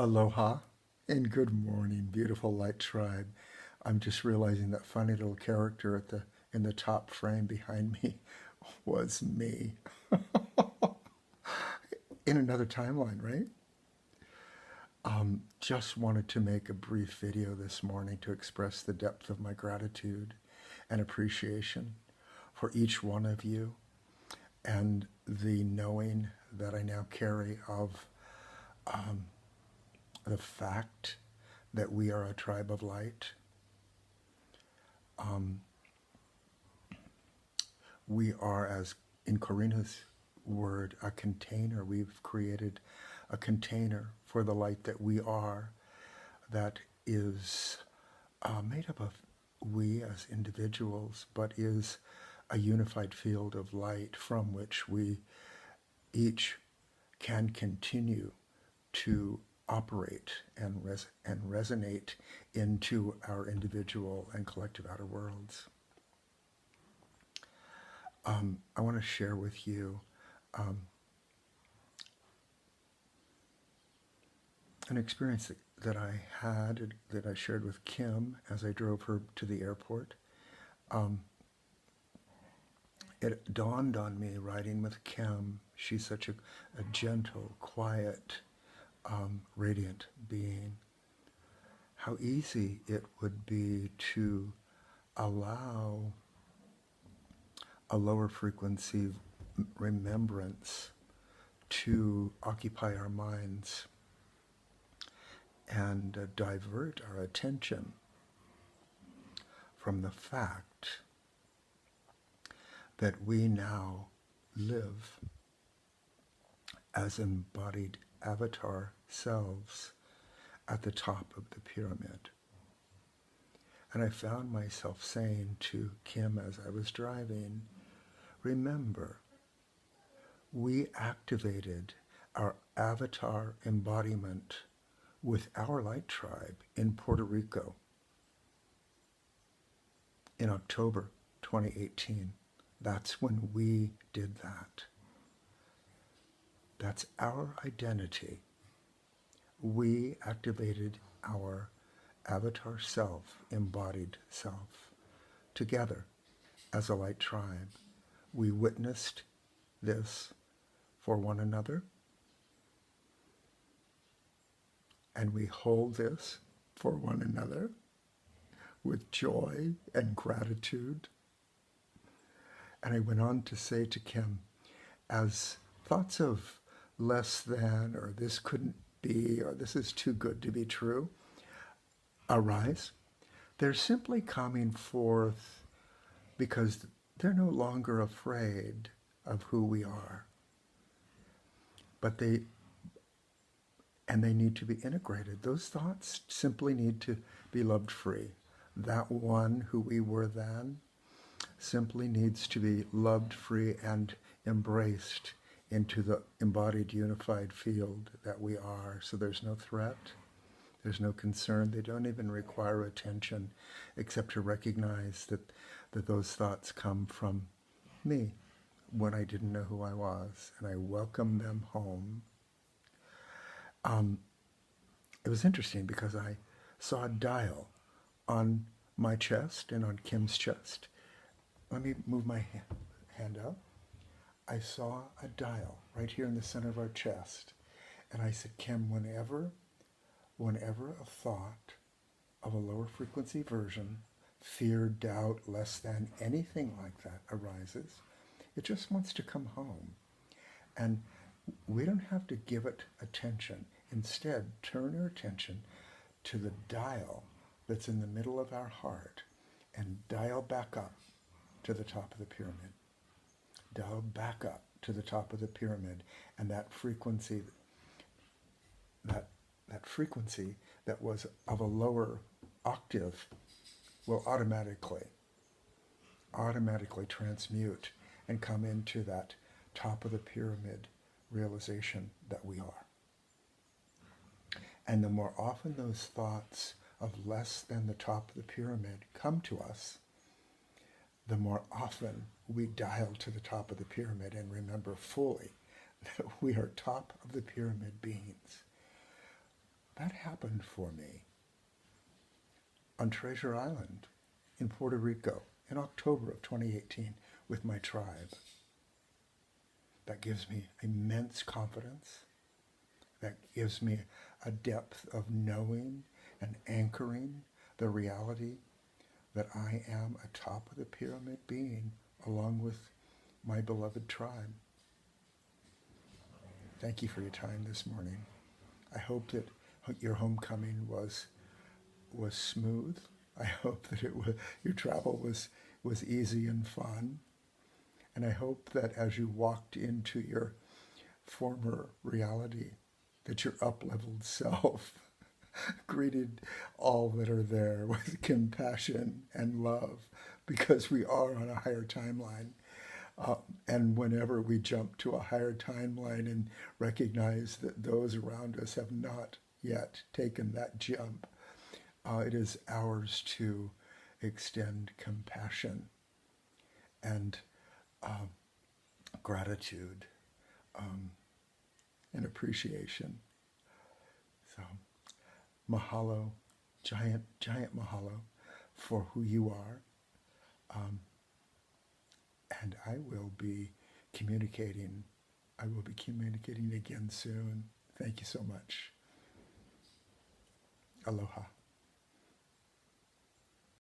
Aloha and good morning, beautiful light tribe. I'm just realizing that funny little character at the in the top frame behind me was me in another timeline, right? Just wanted to make a brief video this morning to express the depth of my gratitude and appreciation for each one of you and the knowing that I now carry of the fact that we are a tribe of light. We are, as in Karina's word, a container. We've created a container for the light that we are, that is made up of we as individuals, but is a unified field of light from which we each can continue to operate and resonate into our individual and collective outer worlds. I want to share with you an experience that I had, that I shared with Kim as I drove her to the airport. It dawned on me riding with Kim. She's such a gentle, quiet, radiant being. How easy it would be to allow a lower frequency remembrance to occupy our minds and divert our attention from the fact that we now live as embodied avatar selves at the top of the pyramid. And I found myself saying to Kim as I was driving, remember, we activated our avatar embodiment with our light tribe in Puerto Rico in October 2018. That's when we did that. That's our identity. We activated our avatar self, embodied self, together as a light tribe. We witnessed this for one another, and we hold this for one another with joy and gratitude. And I went on to say to Kim, as thoughts of less than, or this couldn't be, or this is too good to be true, arise, they're simply coming forth because they're no longer afraid of who we are. But they need to be integrated. Those thoughts simply need to be loved free. That one who we were then simply needs to be loved free and embraced into the embodied unified field that we are. So there's no threat, there's no concern. They don't even require attention except to recognize that those thoughts come from me when I didn't know who I was, and I welcome them home. It was interesting because I saw a dial on my chest and on Kim's chest. Let me move my hand up. I saw a dial right here in the center of our chest. And I said, Kim, whenever a thought of a lower frequency version, fear, doubt, less than, anything like that arises, it just wants to come home. And we don't have to give it attention. Instead, turn our attention to the dial that's in the middle of our heart and dial back up to the top of the pyramid. Dial back up to the top of the pyramid, and that frequency, that frequency that was of a lower octave will automatically transmute and come into that top of the pyramid realization that we are. And the more often those thoughts of less than the top of the pyramid come to us, the more often we dial to the top of the pyramid and remember fully that we are top of the pyramid beings. That happened for me on Treasure Island in Puerto Rico in October of 2018 with my tribe. That gives me immense confidence. That gives me a depth of knowing and anchoring the reality that I am a top of the pyramid being along with my beloved tribe. Thank you for your time this morning. I hope that your homecoming was smooth. I hope that your travel was easy and fun. And I hope that as you walked into your former reality, that your up-leveled self greeted all that are there with compassion and love, because we are on a higher timeline. And whenever we jump to a higher timeline and recognize that those around us have not yet taken that jump, it is ours to extend compassion and gratitude and appreciation. So, mahalo, giant mahalo for who you are. And I will be communicating again soon. Thank you so much. Aloha.